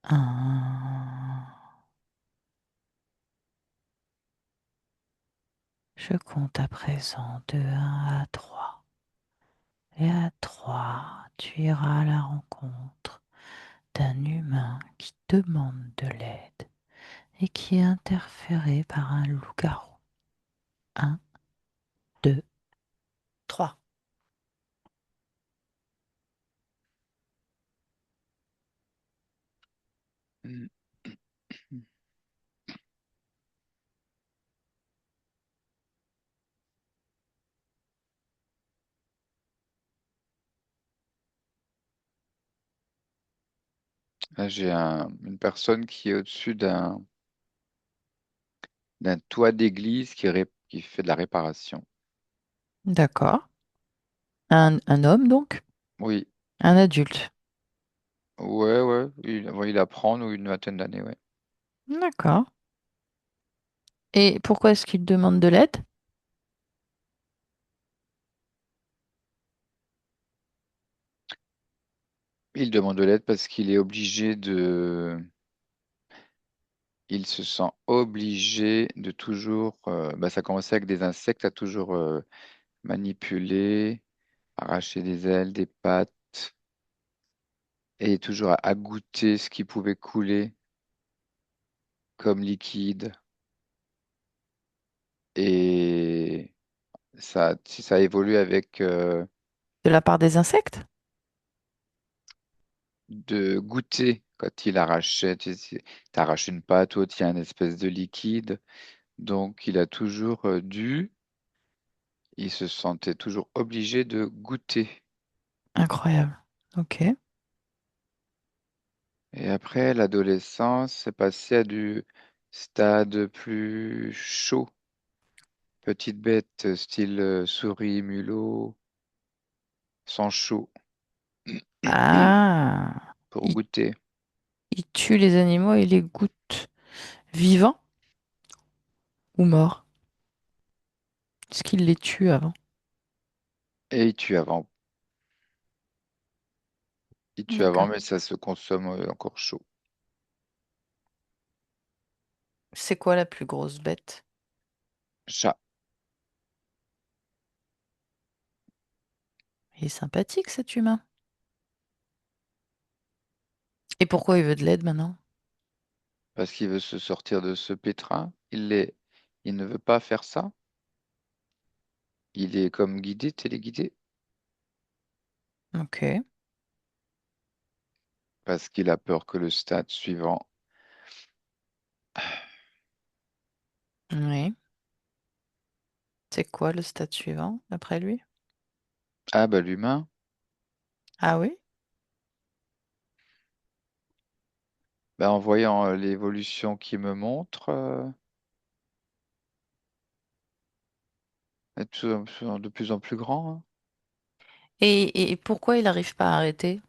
Un. Je compte à présent de 1 à 3. Et à 3, tu iras à la rencontre d'un humain qui demande de l'aide et qui est interféré par un loup-garou. 1, 2, 3. Mm. Là, j'ai une personne qui est au-dessus d'un toit d'église qui fait de la réparation. D'accord. Un homme donc? Oui, Un adulte. ouais, ouais, il apprend, nous, une vingtaine d'années, ouais. D'accord. Et pourquoi est-ce qu'il demande de l'aide? Il demande de l'aide parce qu'il est il se sent obligé de toujours, bah, ça a commencé avec des insectes, à toujours manipuler, arracher des ailes, des pattes, et toujours à goûter ce qui pouvait couler comme liquide. Et ça évolue avec De la part des insectes? de goûter quand il arrachait. Tu arraches une pâte, ou il y a une espèce de liquide. Donc, il se sentait toujours obligé de goûter. Incroyable. Ok. Et après, l'adolescence, c'est passé à du stade plus chaud. Petite bête, style souris, mulot, sans chaud, Ah, pour il, goûter. il tue les animaux et les goûte vivants ou morts? Est-ce qu'il les tue avant? Et il tue avant, D'accord. mais ça se consomme encore chaud. C'est quoi la plus grosse bête? Chat. Il est sympathique cet humain. Et pourquoi il veut de l'aide maintenant? Parce qu'il veut se sortir de ce pétrin. Il ne veut pas faire ça. Il est comme guidé, téléguidé, Ok. parce qu'il a peur que le stade suivant, Oui. C'est quoi le stade suivant, d'après lui? ah bah l'humain, Ah oui? bah, en voyant l'évolution qu'il me montre, est de plus en plus grand, hein, Et pourquoi il n'arrive pas à arrêter?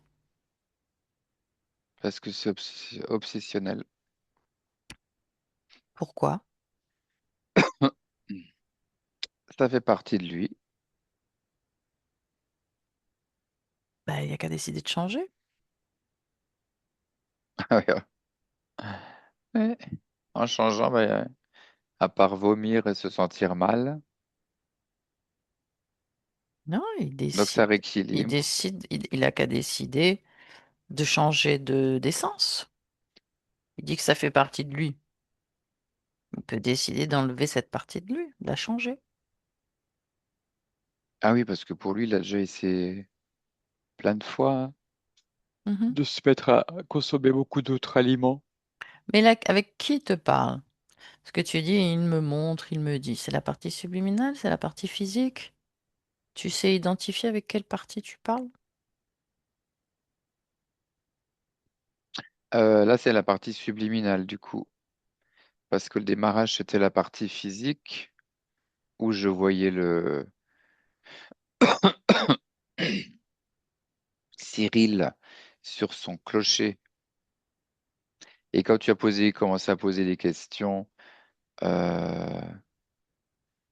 parce que c'est obsessionnel. Pourquoi? Ça fait partie de lui. Bah, il n'y a qu'à décider de changer. Ah ouais, ouais. En changeant, bah, à part vomir et se sentir mal, Non, donc ça il rééquilibre. décide, il a qu'à décider de changer de d'essence. Il dit que ça fait partie de lui. Il peut décider d'enlever cette partie de lui, de la changer. Ah oui, parce que pour lui, il a déjà essayé plein de fois, hein, Mhm. de se mettre à consommer beaucoup d'autres aliments. Mais là, avec qui il te parle? Ce que tu dis, il me montre, il me dit. C'est la partie subliminale, c'est la partie physique. Tu sais identifier avec quelle partie tu parles? Là, c'est la partie subliminale du coup, parce que le démarrage, c'était la partie physique où je voyais le Cyril sur son clocher. Et quand tu as commencé à poser des questions, euh,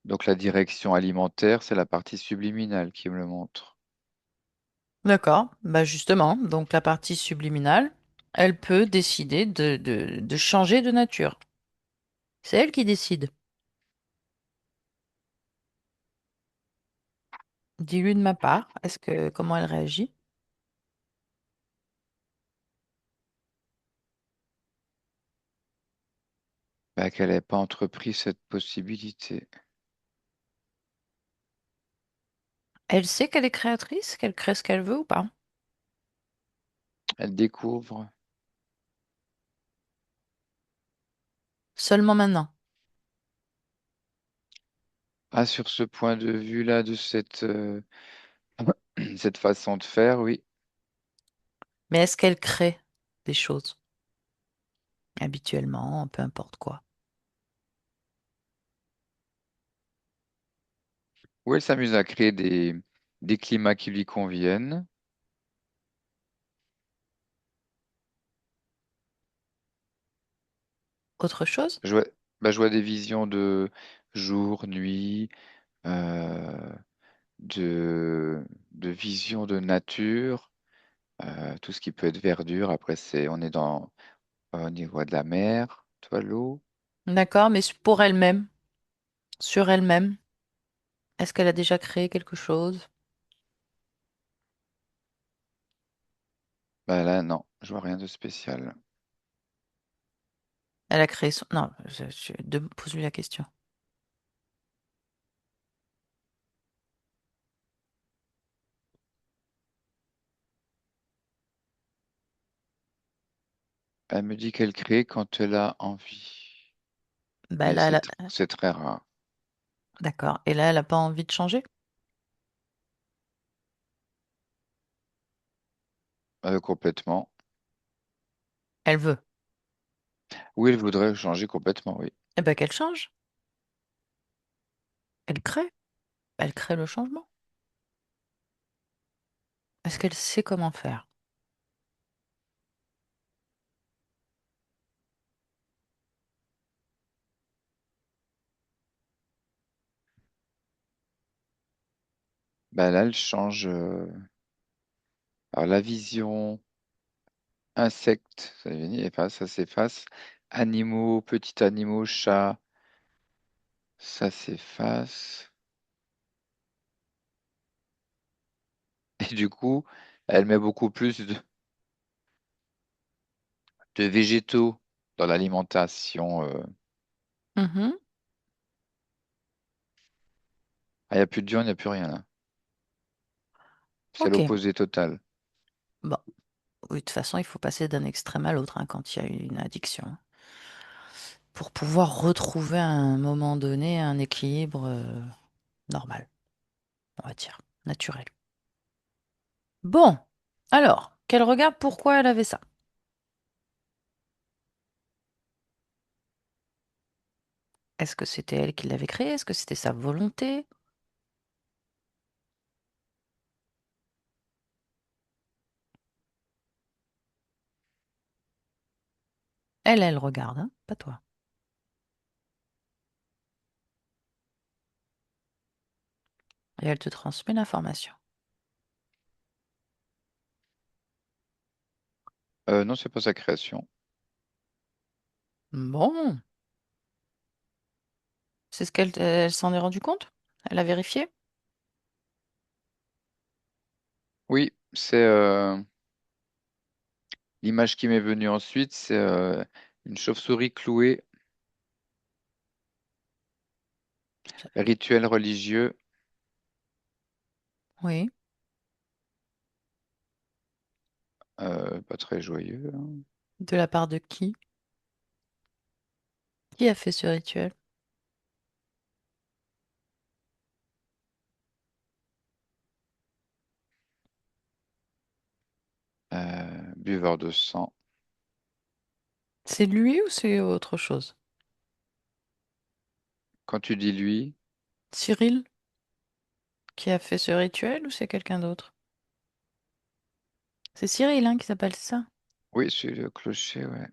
donc la direction alimentaire, c'est la partie subliminale qui me le montre. D'accord, bah justement, donc la partie subliminale. Elle peut décider de changer de nature. C'est elle qui décide. Dis-lui de ma part, comment elle réagit? Bah, qu'elle n'ait pas entrepris cette possibilité. Elle sait qu'elle est créatrice, qu'elle crée ce qu'elle veut ou pas? Elle découvre. Seulement maintenant. Ah, sur ce point de vue-là, de cette façon de faire, oui. Mais est-ce qu'elle crée des choses habituellement, peu importe quoi? Ou elle s'amuse à créer des climats qui lui conviennent. Autre chose? Je vois, je vois des visions de jour, nuit, euh, de visions de nature, tout ce qui peut être verdure. Après, on est au niveau de la mer, tu vois, l'eau. D'accord, mais pour elle-même, sur elle-même, est-ce qu'elle a déjà créé quelque chose? Bah là, non, je vois rien de spécial. Elle a créé son... Non, pose-lui la question. Elle me dit qu'elle crée quand elle a envie. Bah Mais là, c'est très rare. d'accord. Et là, elle n'a pas envie de changer? Complètement. Elle veut. Oui, elle voudrait changer complètement, oui. Eh ben qu'elle change. Elle crée. Elle crée le changement. Est-ce qu'elle sait comment faire? Bah là, elle change. Alors, la vision insectes, ça s'efface. Animaux, petits animaux, chats, ça s'efface. Et du coup, elle met beaucoup plus de végétaux dans l'alimentation. Mhm. Ah, il n'y a plus de viande, il n'y a plus rien là. C'est Ok. l'opposé total. Bon. Oui, de toute façon, il faut passer d'un extrême à l'autre hein, quand il y a une addiction. Pour pouvoir retrouver à un moment donné un équilibre normal, on va dire, naturel. Bon. Alors, qu'elle regarde pourquoi elle avait ça. Est-ce que c'était elle qui l'avait créé? Est-ce que c'était sa volonté? Elle regarde, hein, pas toi. Et elle te transmet l'information. Non, c'est pas sa création. Bon. C'est ce elle s'en est rendue compte? Elle a vérifié? Oui, c'est l'image qui m'est venue ensuite, c'est une chauve-souris clouée, rituel religieux, Oui. pas très joyeux, hein. De la part de qui? Qui a fait ce rituel? Buveur de sang. C'est lui ou c'est autre chose? Quand tu dis lui, Cyril qui a fait ce rituel ou c'est quelqu'un d'autre? C'est Cyril, hein, qui s'appelle ça. oui, c'est le clocher, ouais.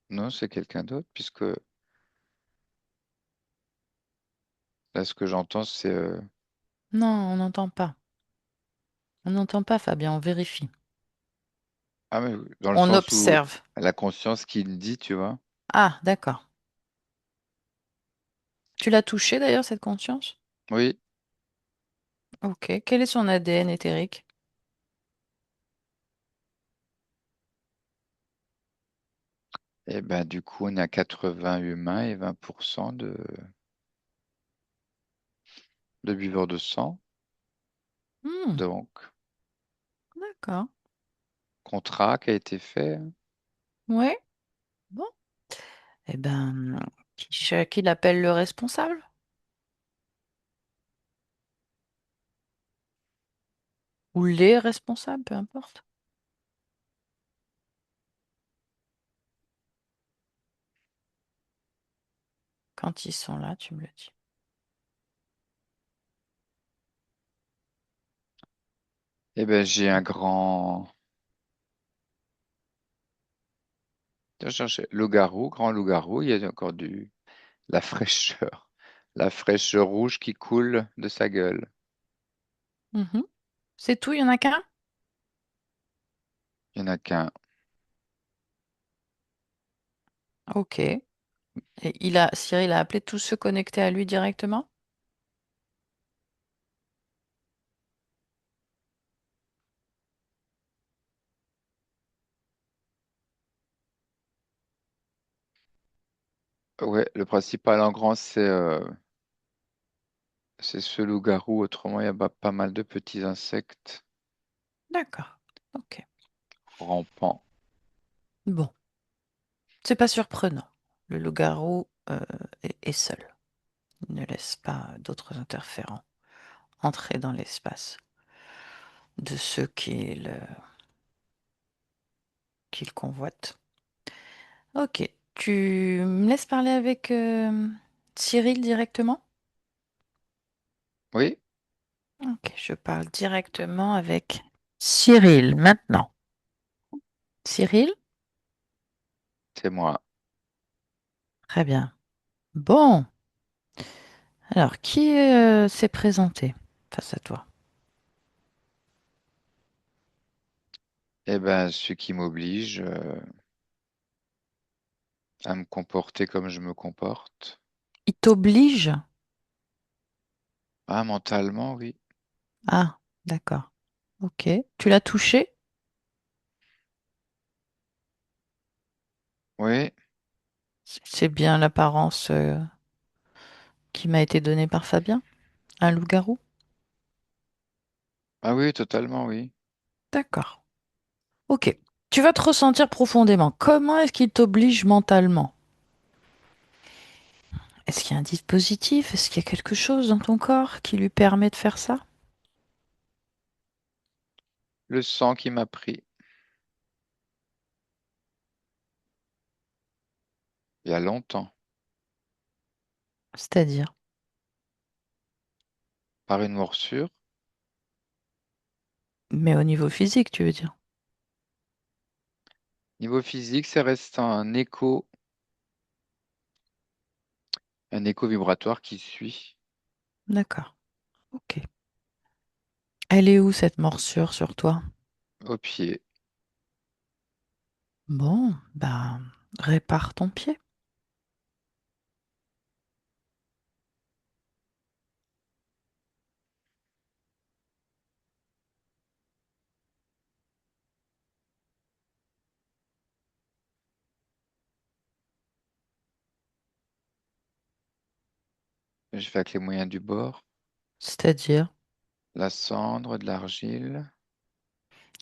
Non, c'est quelqu'un d'autre, puisque là, ce que j'entends, c'est Non, on n'entend pas. On n'entend pas, Fabien, on vérifie. Ah, mais oui, dans le On sens où observe. la conscience qui le dit, tu vois. Ah, d'accord. Tu l'as touché d'ailleurs, cette conscience? Oui, Ok. Quel est son ADN éthérique? et ben du coup, on a 80 humains et 20% de buveurs de sang. Hmm, Donc, d'accord. contrat qui a été fait. Ouais. Bon. Eh ben, qui l'appelle le responsable? Ou les responsables, peu importe. Quand ils sont là, tu me le dis. Eh ben, j'ai un grand. Je cherchais loup-garou, grand loup-garou. Il y a encore la fraîcheur. La fraîcheur rouge qui coule de sa gueule. Mhm. C'est tout, il y en a qu'un? Il n'y en a qu'un. Ok. Et Cyril a appelé tous ceux connectés à lui directement? Ouais, le principal en grand, c'est ce loup-garou. Autrement, il y a pas mal de petits insectes D'accord. Ok. rampants. Bon, c'est pas surprenant. Le loup-garou est seul. Il ne laisse pas d'autres interférents entrer dans l'espace de ceux qu'il convoite. Ok. Tu me laisses parler avec Cyril directement? Oui, Ok, je parle directement avec Cyril maintenant. Cyril? c'est moi. Très bien. Bon, alors qui s'est présenté face à toi? Eh ben, ce qui m'oblige à me comporter comme je me comporte. Il t'oblige? Ah, mentalement, oui. Ah, d'accord. Ok. Tu l'as touché? Oui, C'est bien l'apparence qui m'a été donnée par Fabien? Un loup-garou? ah oui, totalement, oui. D'accord. Ok. Tu vas te ressentir profondément. Comment est-ce qu'il t'oblige mentalement? Est-ce qu'il y a un dispositif? Est-ce qu'il y a quelque chose dans ton corps qui lui permet de faire ça? Le sang qui m'a pris il y a longtemps C'est-à-dire? par une morsure. Mais au niveau physique, tu veux dire? Niveau physique, c'est resté un écho vibratoire qui suit D'accord. Ok. Elle est où cette morsure sur toi? au pied. Bon, bah, répare ton pied. Je fais avec les moyens du bord. C'est-à-dire? La cendre, de l'argile.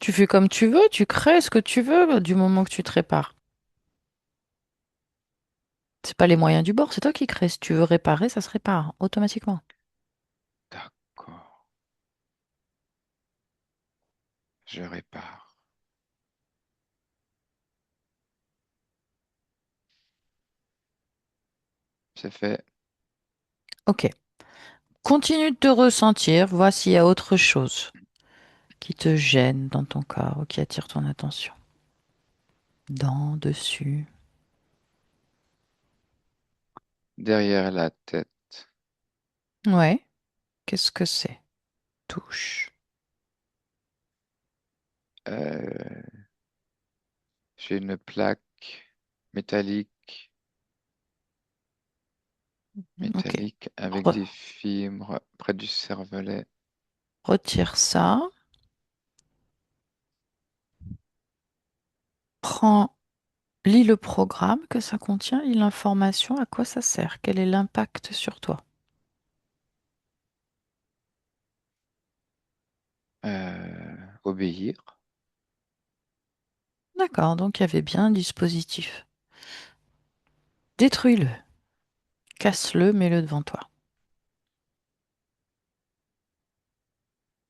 Tu fais comme tu veux, tu crées ce que tu veux du moment que tu te répares. C'est pas les moyens du bord, c'est toi qui crées. Si tu veux réparer, ça se répare automatiquement. D'accord, je répare. C'est fait. Ok. Continue de te ressentir, vois s'il y a autre chose qui te gêne dans ton corps ou qui attire ton attention. Dans, dessus. Derrière la tête. Ouais. Qu'est-ce que c'est? Touche. Euh, J'ai une plaque métallique, Ok. métallique avec Re- des fibres près du cervelet. retire ça. Prends, lis le programme que ça contient, lis l'information, à quoi ça sert, quel est l'impact sur toi. Obéir. D'accord, donc il y avait bien un dispositif. Détruis-le, casse-le, mets-le devant toi.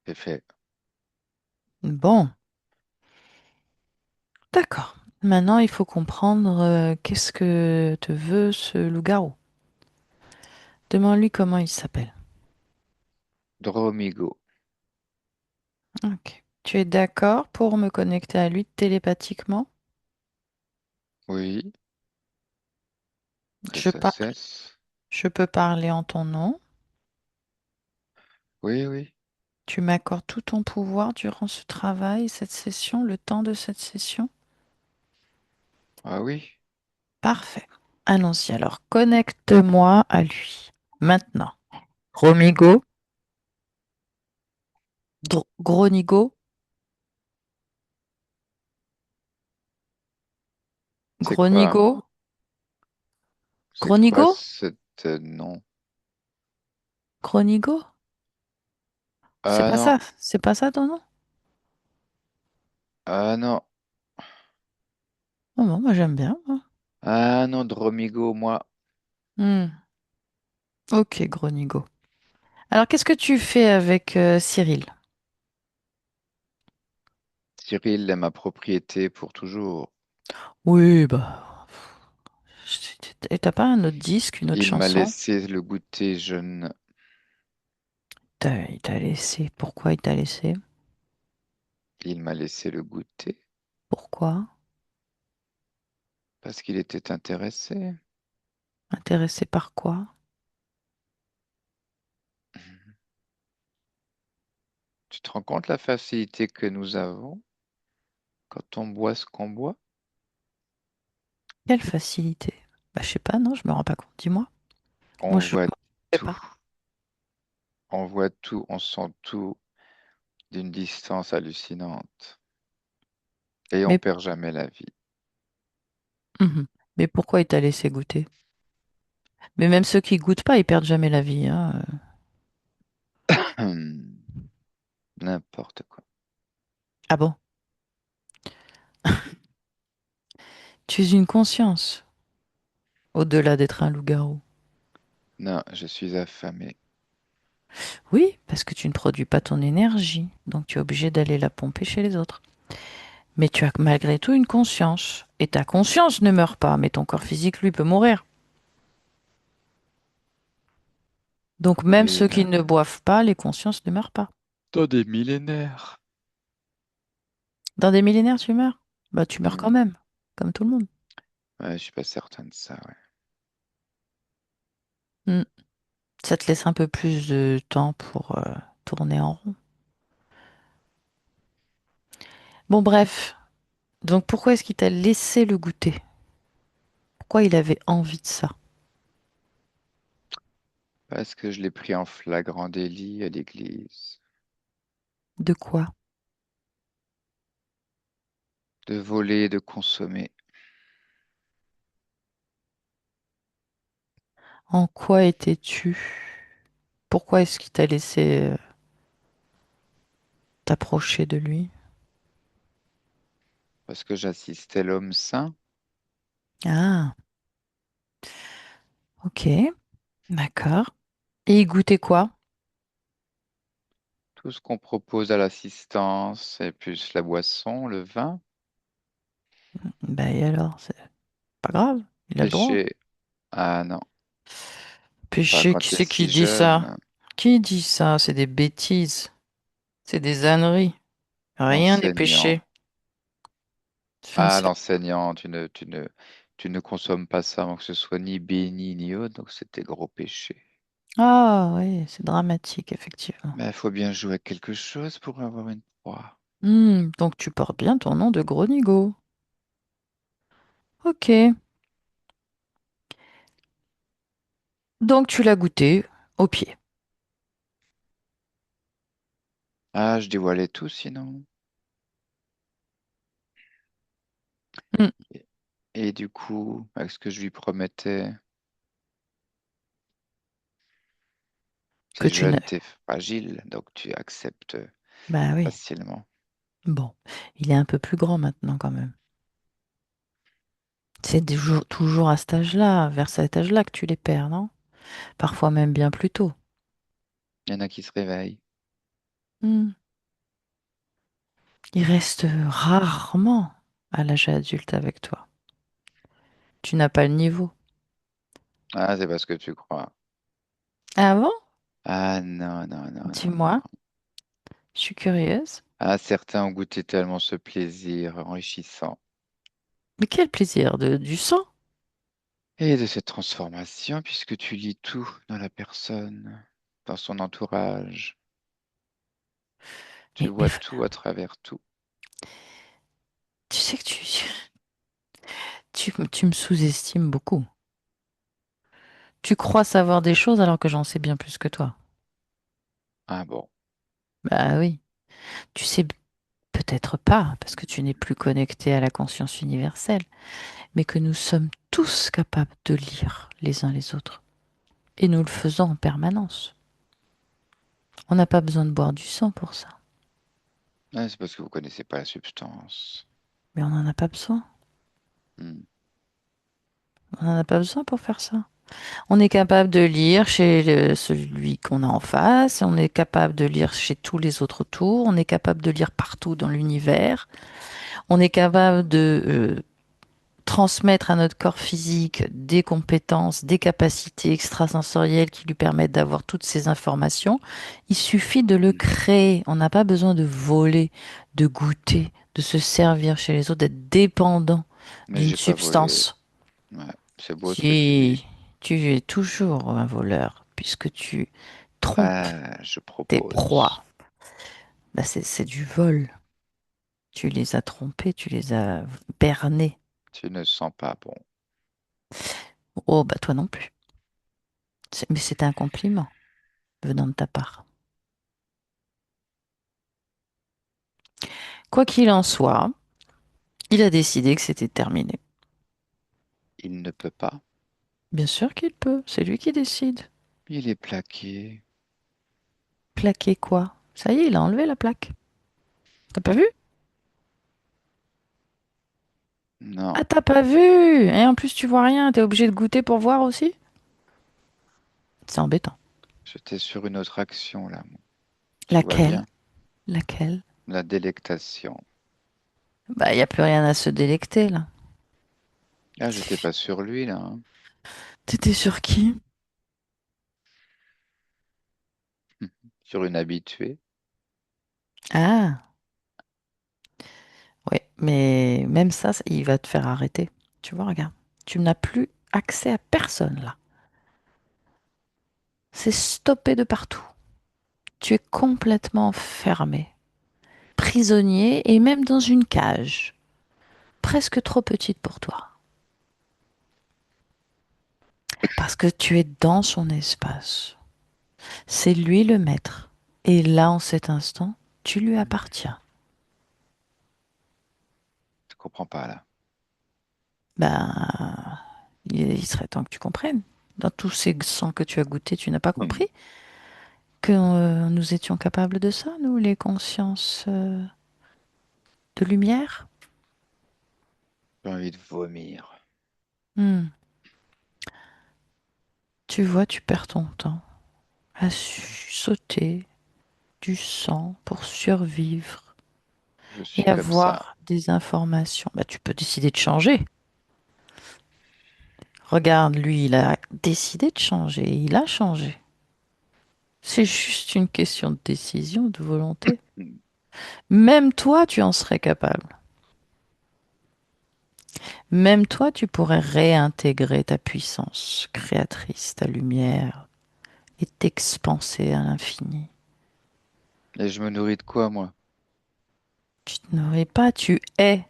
C'est fait. Bon, d'accord. Maintenant, il faut comprendre qu'est-ce que te veut ce loup-garou. Demande-lui comment il s'appelle. Dromigo. Ok. Tu es d'accord pour me connecter à lui télépathiquement? Oui, que Je ça parle, cesse. je peux parler en ton nom. Oui, oui. Tu m'accordes tout ton pouvoir durant ce travail, cette session, le temps de cette session? Ah oui. Parfait. Allons-y alors. Connecte-moi à lui. Maintenant. Romigo, Gronigo, C'est quoi? Gronigo, C'est quoi Gronigo, cet nom? Gronigo? C'est Ah pas non. ça. C'est pas ça ton nom? Ah non. Oh, bon, moi j'aime bien, moi. Ah non, Dromigo, moi. Hmm. Ok, Gronigo. Alors, qu'est-ce que tu fais avec Cyril? Cyril est ma propriété pour toujours. Oui, bah. Et t'as pas un autre disque, une autre Il m'a chanson? laissé le goûter jeune. Il t'a laissé. Pourquoi il t'a laissé? Il m'a laissé le goûter Pourquoi? parce qu'il était intéressé. Intéressé par quoi? Tu te rends compte la facilité que nous avons quand on boit ce qu'on boit? Quelle facilité? Bah, je sais pas, non, je me rends pas compte. Dis-moi. Moi, On je voit sais tout. pas. On voit tout, on sent tout d'une distance hallucinante. Et on Mais, perd jamais la vie. mhm. Mais pourquoi il t'a laissé goûter? Mais même ceux qui goûtent pas, ils perdent jamais la vie, hein. N'importe quoi. Ah bon? Tu es une conscience, au-delà d'être un loup-garou. Non, je suis affamé. Oui, parce que tu ne produis pas ton énergie, donc tu es obligé d'aller la pomper chez les autres. Mais tu as malgré tout une conscience. Et ta conscience ne meurt pas, mais ton corps physique, lui, peut mourir. Donc même Oui, ceux qui ne boivent pas, les consciences ne meurent pas. dans des millénaires. Dans des millénaires, tu meurs? Bah tu meurs quand Hmm. même, comme tout le monde. Ouais, je suis pas certain de ça, ouais. Hmm. Ça te laisse un peu plus de temps pour tourner en rond. Bon, bref. Donc pourquoi est-ce qu'il t'a laissé le goûter? Pourquoi il avait envie de ça? Parce que je l'ai pris en flagrant délit à l'église. De quoi? De voler, de consommer. En quoi étais-tu? Pourquoi est-ce qu'il t'a laissé t'approcher de lui? Parce que j'assistais l'homme saint. Ah, ok, d'accord. Et il goûtait quoi? Tout ce qu'on propose à l'assistance, et plus la boisson, le vin, Ben et alors, c'est pas grave, il a le droit. péché. Ah non, pas Péché, quand qui tu es c'est qui si dit ça? jeune. Qui dit ça? C'est des bêtises, c'est des âneries. Rien n'est L'enseignant. péché. Enfin, Ah, l'enseignant, tu ne consommes pas ça avant que ce soit ni béni ni autre, donc c'était gros péché. ah oui, c'est dramatique, effectivement. Mais il faut bien jouer à quelque chose pour avoir une proie. Donc tu portes bien ton nom de gros nigo. Ok. Donc tu l'as goûté au pied. Ah, je dévoilais tout sinon. Hmm. Et, et du coup, avec ce que je lui promettais, Que t'es tu n'as. jeune, t'es fragile, donc tu acceptes Bah oui. facilement. Bon. Il est un peu plus grand maintenant quand même. C'est toujours à cet âge-là, vers cet âge-là que tu les perds, non? Parfois même bien plus tôt. Il y en a qui se réveillent. Hmm. Il reste rarement à l'âge adulte avec toi. Tu n'as pas le niveau. Ah, c'est parce que tu crois. Ah bon? Ah non, non, non, non, non. Dis-moi, je suis curieuse. Ah, certains ont goûté tellement ce plaisir enrichissant. Mais quel plaisir du sang. Et de cette transformation, puisque tu lis tout dans la personne, dans son entourage. Tu Mais vois tout à travers tout. tu sais que tu me sous-estimes beaucoup. Tu crois savoir des choses alors que j'en sais bien plus que toi. Ah bon, Bah oui. Tu sais peut-être pas, parce que tu n'es plus connecté à la conscience universelle, mais que nous sommes tous capables de lire les uns les autres. Et nous le faisons en permanence. On n'a pas besoin de boire du sang pour ça. ah, c'est parce que vous connaissez pas la substance. Mais on n'en a pas besoin. Hmm. On n'en a pas besoin pour faire ça. On est capable de lire chez celui qu'on a en face, on est capable de lire chez tous les autres autour, on est capable de lire partout dans l'univers, on est capable de transmettre à notre corps physique des compétences, des capacités extrasensorielles qui lui permettent d'avoir toutes ces informations. Il suffit de le Hmm. créer. On n'a pas besoin de voler, de goûter, de se servir chez les autres, d'être dépendant Mais d'une j'ai pas volé. substance. Ouais, c'est beau ce que tu dis. Tu, tu es toujours un voleur puisque tu trompes Ah, je tes propose. proies. Bah, c'est du vol. Tu les as trompés, tu les as bernés. Tu ne sens pas bon. Oh, bah toi non plus. Mais c'est un compliment venant de ta part. Quoi qu'il en soit, il a décidé que c'était terminé. Il ne peut pas. Bien sûr qu'il peut, c'est lui qui décide. Il est plaqué. Plaquer quoi? Ça y est, il a enlevé la plaque. T'as pas vu? Non, Ah, t'as pas vu! Et en plus, tu vois rien, t'es obligé de goûter pour voir aussi? C'est embêtant. j'étais sur une autre action là. Tu vois Laquelle? bien. Laquelle? La délectation. Bah, y a plus rien à se délecter, là. Ah, j'étais pas sur lui là, hein. T'étais sur qui? Sur une habituée. Ah, ouais, mais même ça, il va te faire arrêter. Tu vois, regarde. Tu n'as plus accès à personne, là. C'est stoppé de partout. Tu es complètement fermé, prisonnier et même dans une cage, presque trop petite pour toi, parce que tu es dans son espace. C'est lui le maître. Et là, en cet instant, tu lui appartiens. Je comprends pas là. Ben, il serait temps que tu comprennes. Dans tous ces sangs que tu as goûtés, tu n'as pas Hmm. compris que nous étions capables de ça, nous, les consciences de lumière. J'ai envie de vomir. Hmm. Tu vois, tu perds ton temps à sauter du sang pour survivre Je suis et comme ça. avoir des informations. Bah, tu peux décider de changer. Regarde, lui, il a décidé de changer. Il a changé. C'est juste une question de décision, de volonté. Hmm. Même toi, tu en serais capable. Même toi, tu pourrais réintégrer ta puissance créatrice, ta lumière, et t'expanser à l'infini. Et je me nourris de quoi, moi? Tu te nourris pas, tu es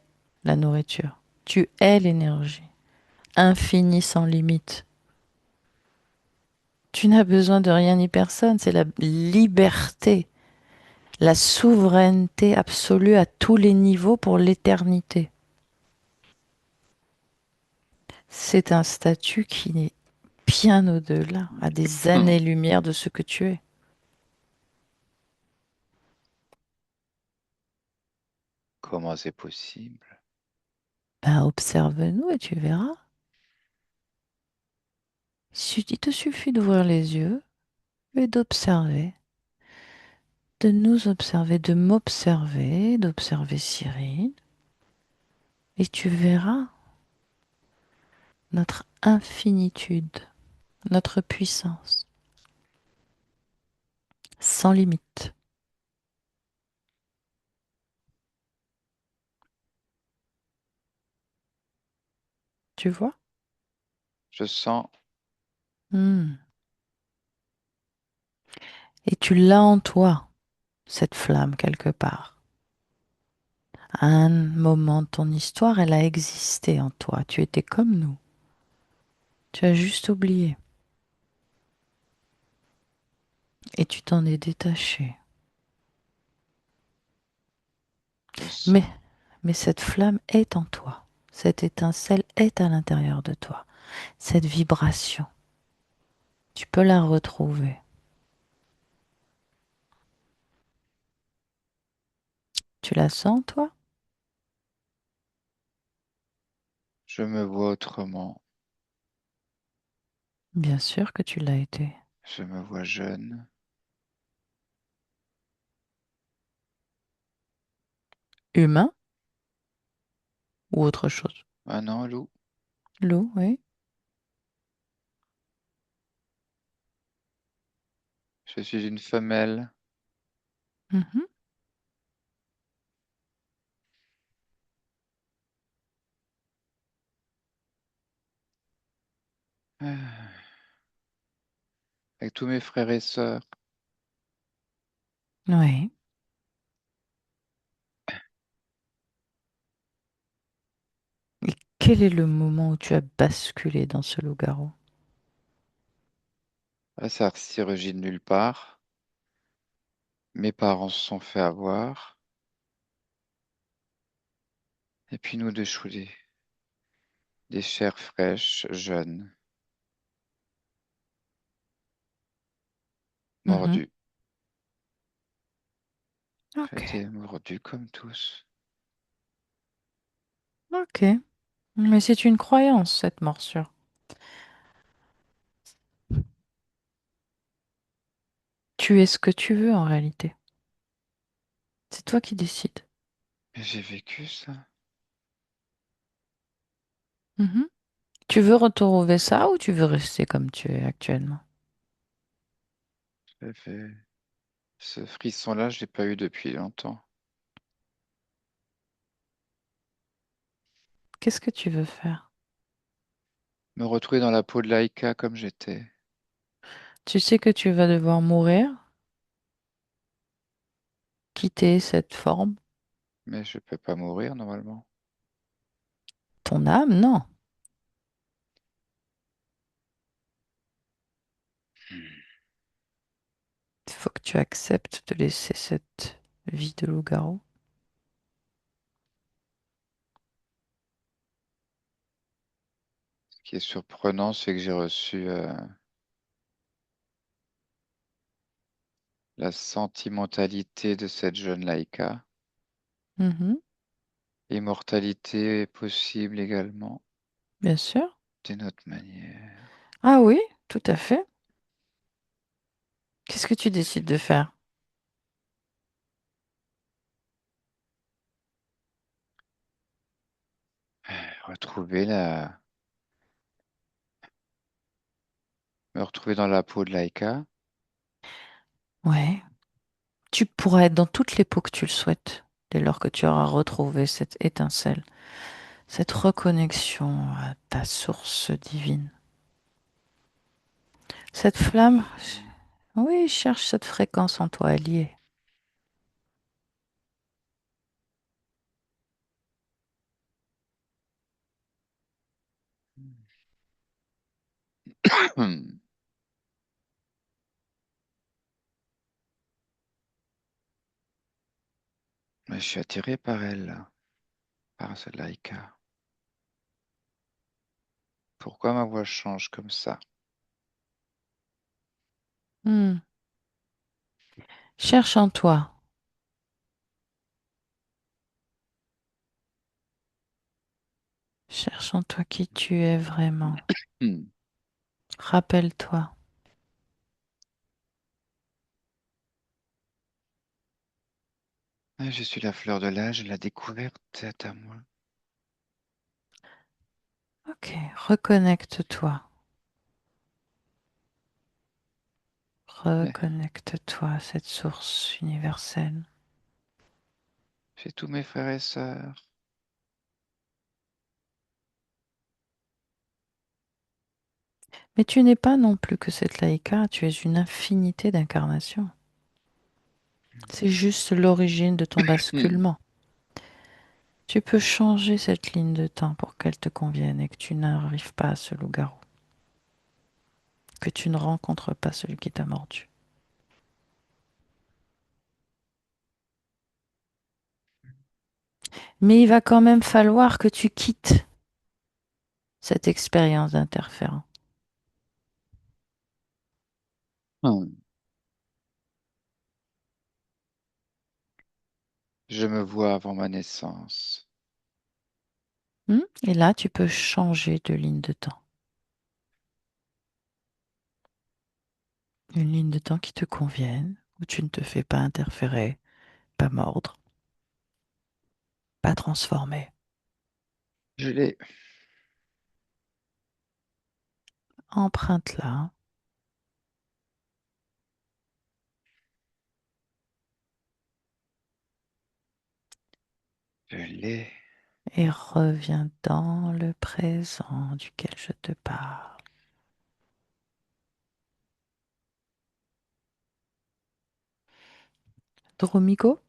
la nourriture. Tu es l'énergie, infinie sans limite. Tu n'as besoin de rien ni personne, c'est la liberté, la souveraineté absolue à tous les niveaux pour l'éternité. C'est un statut qui est bien au-delà, à des années-lumière de ce que tu es. Comment c'est possible? Ben, observe-nous et tu verras. Il te suffit d'ouvrir les yeux et d'observer, de nous observer, de m'observer, d'observer Cyril, et tu verras notre infinitude, notre puissance, sans limite. Tu vois? Je sens, Hmm. Et tu l'as en toi, cette flamme quelque part. À un moment de ton histoire, elle a existé en toi. Tu étais comme nous. Tu as juste oublié. Et tu t'en es détaché. je Mais, sens. mais cette flamme est en toi. Cette étincelle est à l'intérieur de toi. Cette vibration, tu peux la retrouver. Tu la sens, toi? Je me vois autrement. Bien sûr que tu l'as été. Je me vois jeune. Humain ou autre chose? Ah non, Lou, L'eau, oui. je suis une femelle. Mhm. Ah, avec tous mes frères et sœurs. Oui. Et quel est le moment où tu as basculé dans ce loup-garou? Ah, ça s'origine nulle part. Mes parents se sont fait avoir. Et puis nous deux choulés. Des chairs fraîches, jeunes, Mhm. mordus. J'ai Ok. été mordu comme tous. Ok. Mais c'est une croyance, cette morsure. Tu es ce que tu veux en réalité. C'est toi qui décides. Mais j'ai vécu ça. Mhm. Tu veux retrouver ça ou tu veux rester comme tu es actuellement? J'ai fait... Ce frisson-là, je l'ai pas eu depuis longtemps. Qu'est-ce que tu veux faire? Me retrouver dans la peau de Laïka comme j'étais. Tu sais que tu vas devoir mourir, quitter cette forme. Mais je peux pas mourir normalement. Ton âme, non. Hmm. Il faut que tu acceptes de laisser cette vie de loup-garou. Ce qui est surprenant, c'est que j'ai reçu la sentimentalité de cette jeune Laïka. Mhm. Immortalité est possible également, Bien sûr. d'une autre manière. Ah oui, tout à fait. Qu'est-ce que tu décides de faire? Retrouver la... Me retrouver dans la peau de Laïka. Ouais. Tu pourras être dans toutes les peaux que tu le souhaites, dès lors que tu auras retrouvé cette étincelle, cette reconnexion à ta source divine. Cette flamme, oui, cherche cette fréquence en toi, elle y est. Mais je suis attiré par elle, là, par cette Laïka. Pourquoi ma voix change comme ça? Hmm. Cherche en toi. Cherche en toi qui tu es vraiment. Hmm. Rappelle-toi. Ah, je suis la fleur de l'âge, la découverte est à moi. Ok, reconnecte-toi. Mais Reconnecte-toi à cette source universelle. j'ai tous mes frères et sœurs. Mais tu n'es pas non plus que cette laïka, tu es une infinité d'incarnations. C'est juste l'origine de ton Hmm. basculement. Tu peux changer cette ligne de temps pour qu'elle te convienne et que tu n'arrives pas à ce loup-garou, que tu ne rencontres pas celui qui t'a mordu. Mais il va quand même falloir que tu quittes cette expérience d'interférent. Hmm. Je me vois avant ma naissance. Et là, tu peux changer de ligne de temps. Une ligne de temps qui te convienne, où tu ne te fais pas interférer, pas mordre, pas transformer. Je l'ai, Emprunte-la je l'ai. et reviens dans le présent duquel je te parle. Dromigo,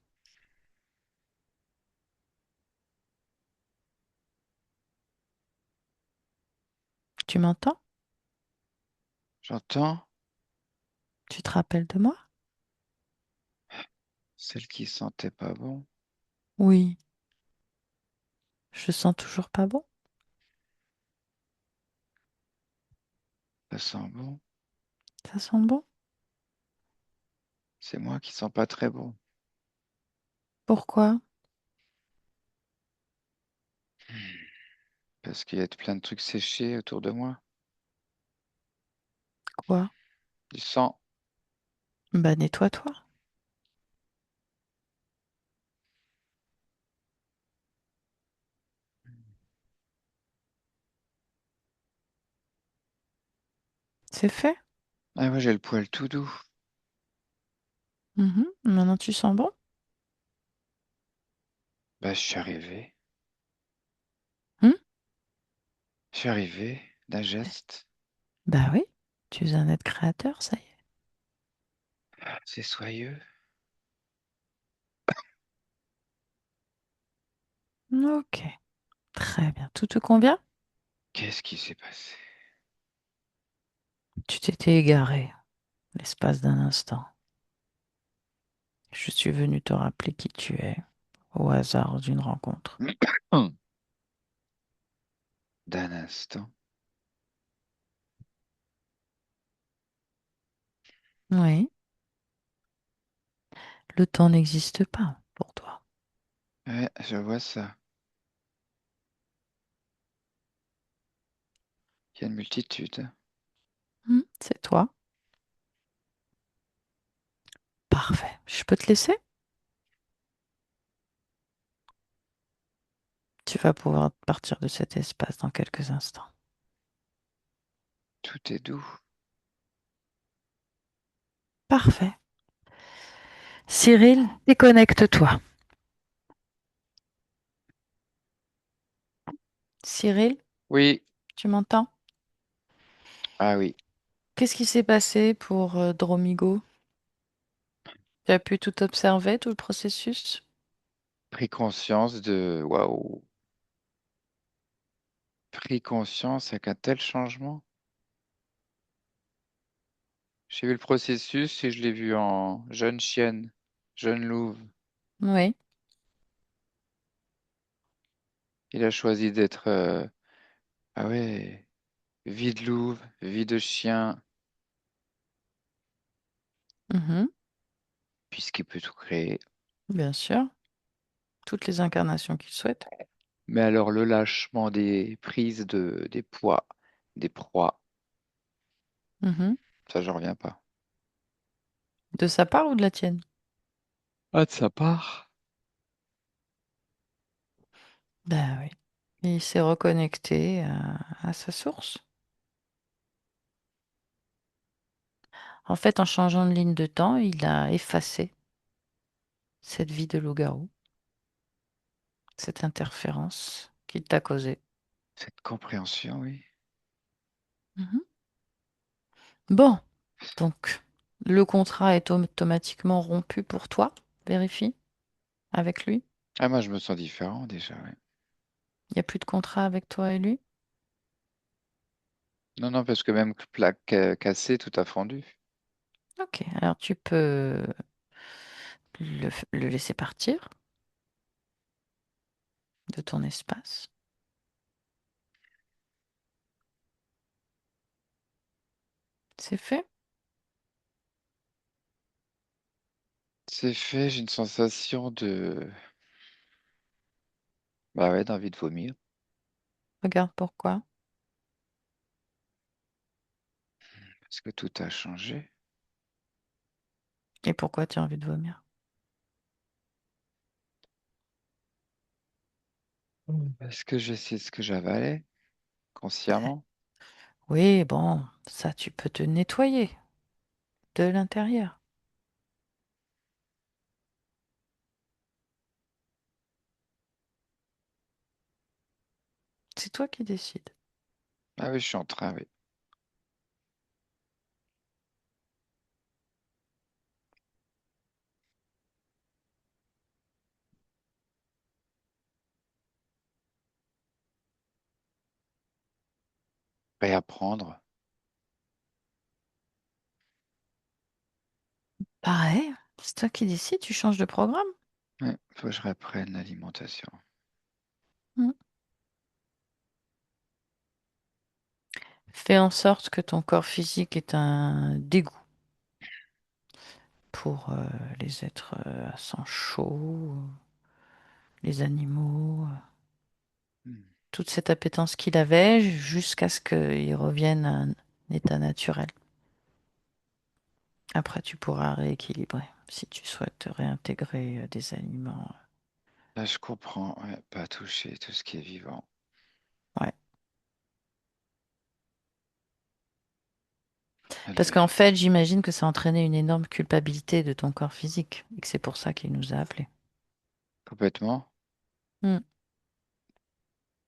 tu m'entends? J'entends Tu te rappelles de moi? celle qui sentait pas bon. Oui, je sens toujours pas bon. Ça sent bon. Ça sent bon? C'est moi qui sens pas très bon. Pourquoi? Parce qu'il y a plein de trucs séchés autour de moi. Quoi? Du sang. Bah nettoie-toi. C'est fait? Ah ouais, j'ai le poil tout doux. Maintenant tu sens bon? Bah, je suis arrivé. Hmm. Je suis arrivé d'un geste. Bah oui, tu es un être créateur, ça y C'est soyeux. est. Ok, très bien. Tout te convient? Qu'est-ce qui s'est passé? Tu t'étais égaré l'espace d'un instant. Je suis venu te rappeler qui tu es au hasard d'une rencontre. D'un instant. Oui, le temps n'existe pas pour toi. Ouais, je vois ça. Il y a une multitude. C'est toi. Parfait. Je peux te laisser? Tu vas pouvoir partir de cet espace dans quelques instants. Tout est doux. Parfait. Cyril, déconnecte-toi. Cyril, Oui. tu m'entends? Ah oui. Qu'est-ce qui s'est passé pour Dromigo? Tu as pu tout observer, tout le processus? Pris conscience de waouh. pris conscience avec un tel changement. J'ai vu le processus et je l'ai vu en jeune chienne, jeune louve. Oui. Il a choisi d'être, ah ouais, vie de louve, vie de chien, Mhm. puisqu'il peut tout créer. Bien sûr. Toutes les incarnations qu'il souhaite. Mais alors le lâchement des prises des poids, des proies, Mhm. ça je reviens pas. De sa part ou de la tienne? Ah, de sa part? Ben oui. Il s'est reconnecté à sa source. En fait, en changeant de ligne de temps, il a effacé cette vie de loup-garou, cette interférence qu'il t'a causée. Cette compréhension, oui. Mhm. Bon, donc le contrat est automatiquement rompu pour toi. Vérifie avec lui. Ah, moi je me sens différent déjà, oui. Il n'y a plus de contrat avec toi et lui. Non, non, parce que même plaque cassée, tout a fondu. Ok, alors tu peux le laisser partir de ton espace. C'est fait. C'est fait, j'ai une sensation bah ouais, d'envie de vomir. Regarde pourquoi. Parce que tout a changé. Et pourquoi tu as envie de vomir. Parce que je sais ce que j'avalais, consciemment. Oui, bon, ça tu peux te nettoyer de l'intérieur. C'est toi qui décides. Ah oui, je suis en train, oui. Réapprendre. Pareil, c'est toi qui décides, tu changes de programme. Ouais, faut que je reprenne l'alimentation. Mm. Fais en sorte que ton corps physique est un dégoût pour les êtres à sang chaud, les animaux, Hmm. toute cette appétence qu'il avait jusqu'à ce qu'il revienne à un état naturel. Après, tu pourras rééquilibrer si tu souhaites réintégrer des aliments. Là, je comprends, ouais, pas toucher tout ce qui est vivant. Ouais. Parce Allez, qu'en fait, j'imagine que ça a entraîné une énorme culpabilité de ton corps physique et que c'est pour ça qu'il nous a appelés. complètement. Hmm.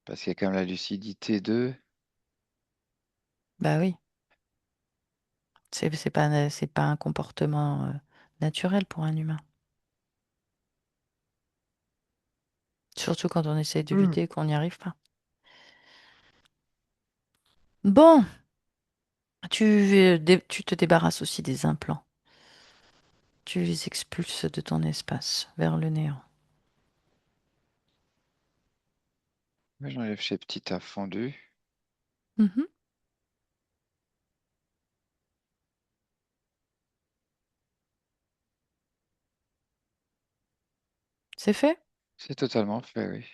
Parce qu'il y a quand même la lucidité de. Bah oui, c'est pas un comportement naturel pour un humain. Surtout quand on essaie de Hmm. lutter et qu'on n'y arrive pas. Bon, tu te débarrasses aussi des implants. Tu les expulses de ton espace vers le néant. Ouais, j'enlève ces petits tas fondus. Mhm. C'est fait? C'est totalement fait, oui.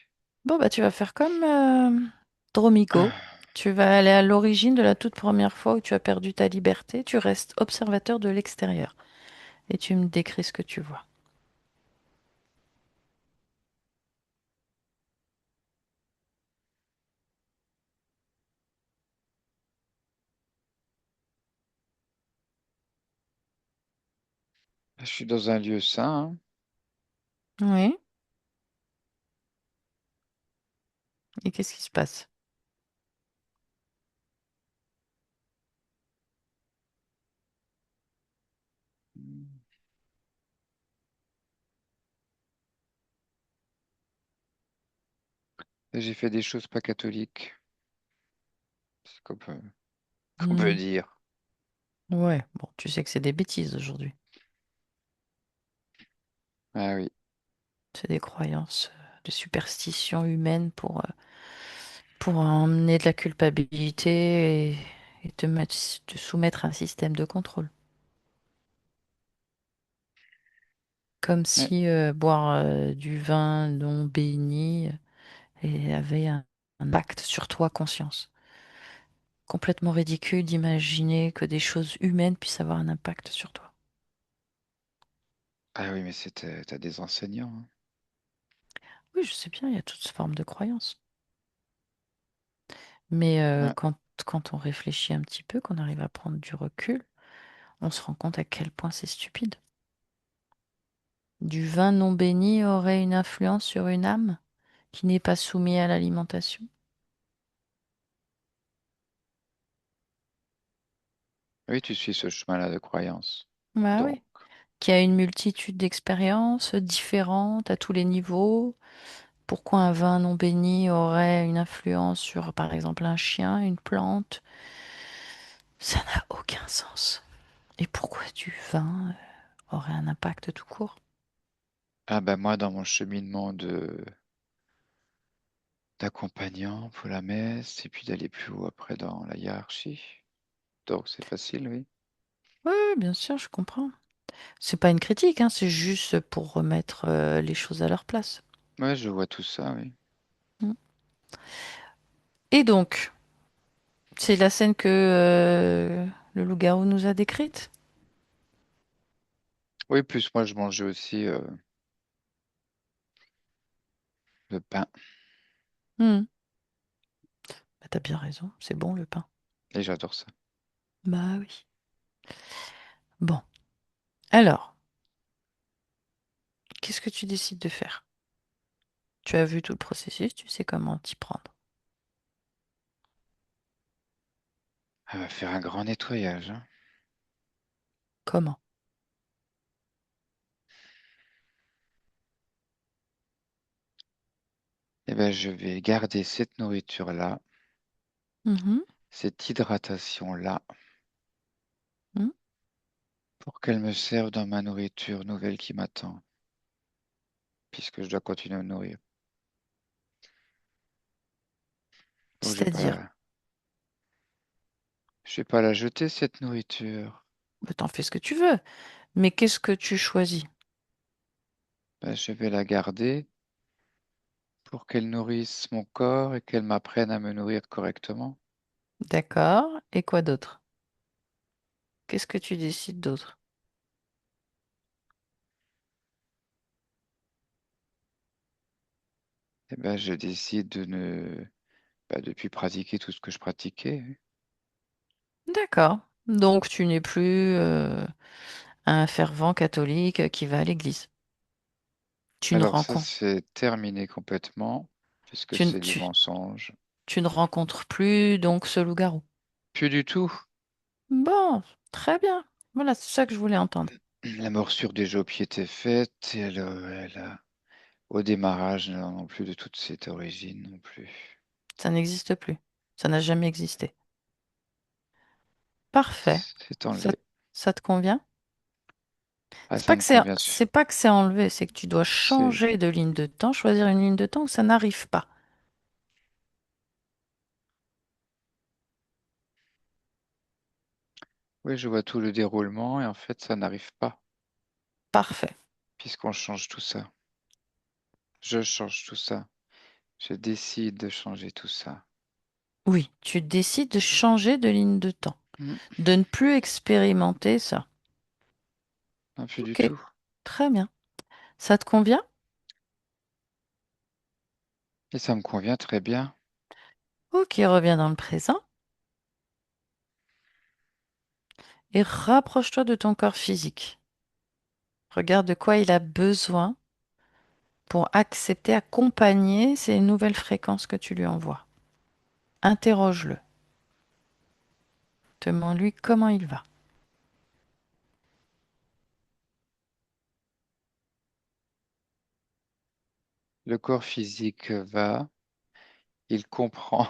Bon, bah tu vas faire comme Dromigo. Ah, Tu vas aller à l'origine de la toute première fois où tu as perdu ta liberté. Tu restes observateur de l'extérieur. Et tu me décris ce que tu vois. je suis dans un lieu sain, Oui. Et qu'est-ce qui se passe? hein. Et j'ai fait des choses pas catholiques. qu'on peut Hmm. dire. Ouais, bon, tu sais que c'est des bêtises aujourd'hui. Ah oui. C'est des croyances, des superstitions humaines pour emmener de la culpabilité et te soumettre à un système de contrôle. Comme Ouais. si boire du vin non béni avait un impact sur toi, conscience. Complètement ridicule d'imaginer que des choses humaines puissent avoir un impact sur toi. Ah oui, mais t'as des enseignants, hein. Oui, je sais bien, il y a toutes formes de croyances. Mais Ouais. quand on réfléchit un petit peu, qu'on arrive à prendre du recul, on se rend compte à quel point c'est stupide. Du vin non béni aurait une influence sur une âme qui n'est pas soumise à l'alimentation. Oui, tu suis ce chemin-là de croyance. Bah Donc, oui. Qui a une multitude d'expériences différentes à tous les niveaux. Pourquoi un vin non béni aurait une influence sur, par exemple, un chien, une plante? Ça n'a aucun sens. Et pourquoi du vin aurait un impact tout court? ah ben moi, dans mon cheminement d'accompagnant pour la messe, et puis d'aller plus haut après dans la hiérarchie. Donc, c'est facile, oui. Oui, bien sûr, je comprends. C'est pas une critique, hein, c'est juste pour remettre les choses à leur place. Ouais, je vois tout ça, oui. Mm. Et donc, c'est la scène que le loup-garou nous a décrite? Oui, plus moi, je mangeais aussi le pain, Hmm. Bah, t'as bien raison, c'est bon le pain. et j'adore ça. Bah oui. Bon, alors, qu'est-ce que tu décides de faire? Tu as vu tout le processus, tu sais comment t'y prendre. Elle va faire un grand nettoyage, hein. Comment? Eh ben, je vais garder cette nourriture-là, Mhm, cette hydratation-là, mhm. pour qu'elle me serve dans ma nourriture nouvelle qui m'attend, puisque je dois continuer à me nourrir. Donc, C'est-à-dire, je vais pas la jeter, cette nourriture. bah, t'en fais ce que tu veux, mais qu'est-ce que tu choisis? Ben, je vais la garder pour qu'elle nourrisse mon corps et qu'elle m'apprenne à me nourrir correctement. D'accord, et quoi d'autre? Qu'est-ce que tu décides d'autre? Eh ben, je décide de ne, bah, de plus pratiquer tout ce que je pratiquais. D'accord, donc tu n'es plus un fervent catholique qui va à l'église. Tu ne Alors ça, rencontres, c'est terminé complètement, puisque tu, ne- c'est du tu, mensonge. tu ne rencontres plus donc ce loup-garou. Plus du tout. Bon, très bien. Voilà, c'est ça que je voulais entendre. La morsure déjà au pied était faite, et au démarrage, non plus de toute cette origine non plus. Ça n'existe plus. Ça n'a jamais existé. Parfait. C'est Ça, enlevé. ça te convient? Ah, ça me convient dessus. C'est pas que c'est enlevé, c'est que tu dois C'est, changer de ligne de temps, choisir une ligne de temps où ça n'arrive pas. oui, je vois tout le déroulement, et en fait, ça n'arrive pas, Parfait. puisqu'on change tout ça. Je change tout ça. Je décide de changer tout ça. Oui, tu décides de changer de ligne de temps, Hmm, de ne plus expérimenter ça. non, plus du Ok, tout. très bien. Ça te convient? Et ça me convient très bien. Ok, reviens dans le présent et rapproche-toi de ton corps physique. Regarde de quoi il a besoin pour accepter, accompagner ces nouvelles fréquences que tu lui envoies. Interroge-le. Demande-lui comment il va. Le corps physique va, il comprend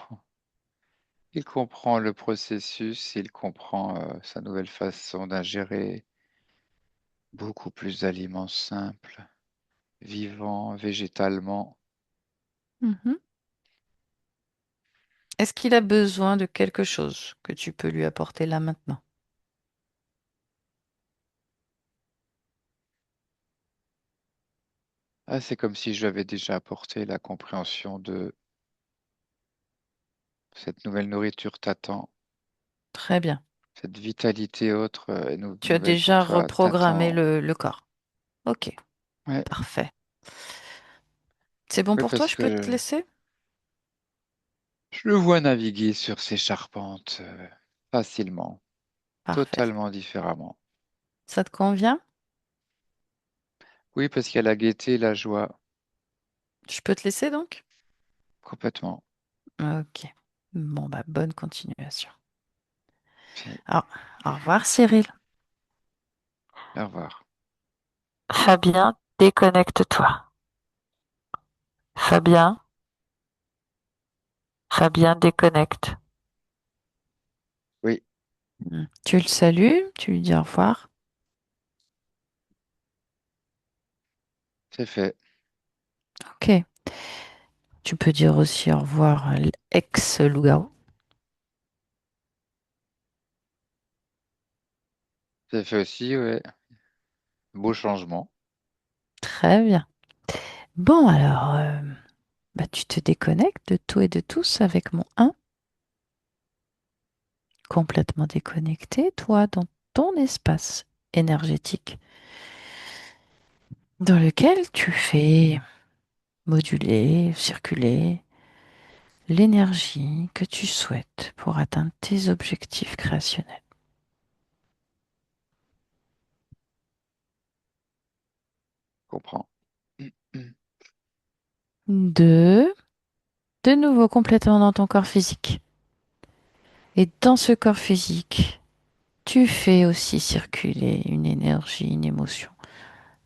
Il comprend le processus, il comprend sa nouvelle façon d'ingérer beaucoup plus d'aliments simples, vivants, végétalement. Mhm. Est-ce qu'il a besoin de quelque chose que tu peux lui apporter là maintenant? Ah, c'est comme si je lui avais déjà apporté la compréhension de cette nouvelle nourriture t'attend, Très bien. cette vitalité autre Tu as nouvelle pour déjà toi reprogrammé t'attend. le corps. Ok, Ouais, parfait. C'est bon oui, pour toi, parce je peux te que laisser? je le vois naviguer sur ces charpentes facilement, Parfait. totalement différemment. Ça te convient? Oui, parce qu'il y a la gaieté, la joie, Je peux te laisser donc? complètement. Ok. Bon, bah, bonne continuation. Puis, Alors, au revoir Cyril. au revoir. Fabien, déconnecte-toi. Fabien, Fabien, déconnecte. Oui, Tu le salues, tu lui dis au revoir. c'est fait. Ok. Tu peux dire aussi au revoir à l'ex-Lougao. C'est fait aussi, ouais. Beau changement. Très bien. Bon, alors, bah, tu te déconnectes de tout et de tous avec mon un. Complètement déconnecté, toi, dans ton espace énergétique, dans lequel tu fais moduler, circuler l'énergie que tu souhaites pour atteindre tes objectifs créationnels. Comprends. Deux, de nouveau complètement dans ton corps physique. Et dans ce corps physique, tu fais aussi circuler une énergie, une émotion,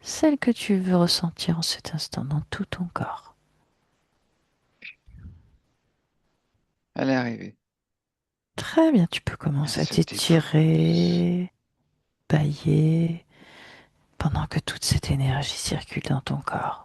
celle que tu veux ressentir en cet instant dans tout ton corps. Elle est arrivée. Très bien, tu peux Elle commencer à se dépose. t'étirer, bailler, pendant que toute cette énergie circule dans ton corps.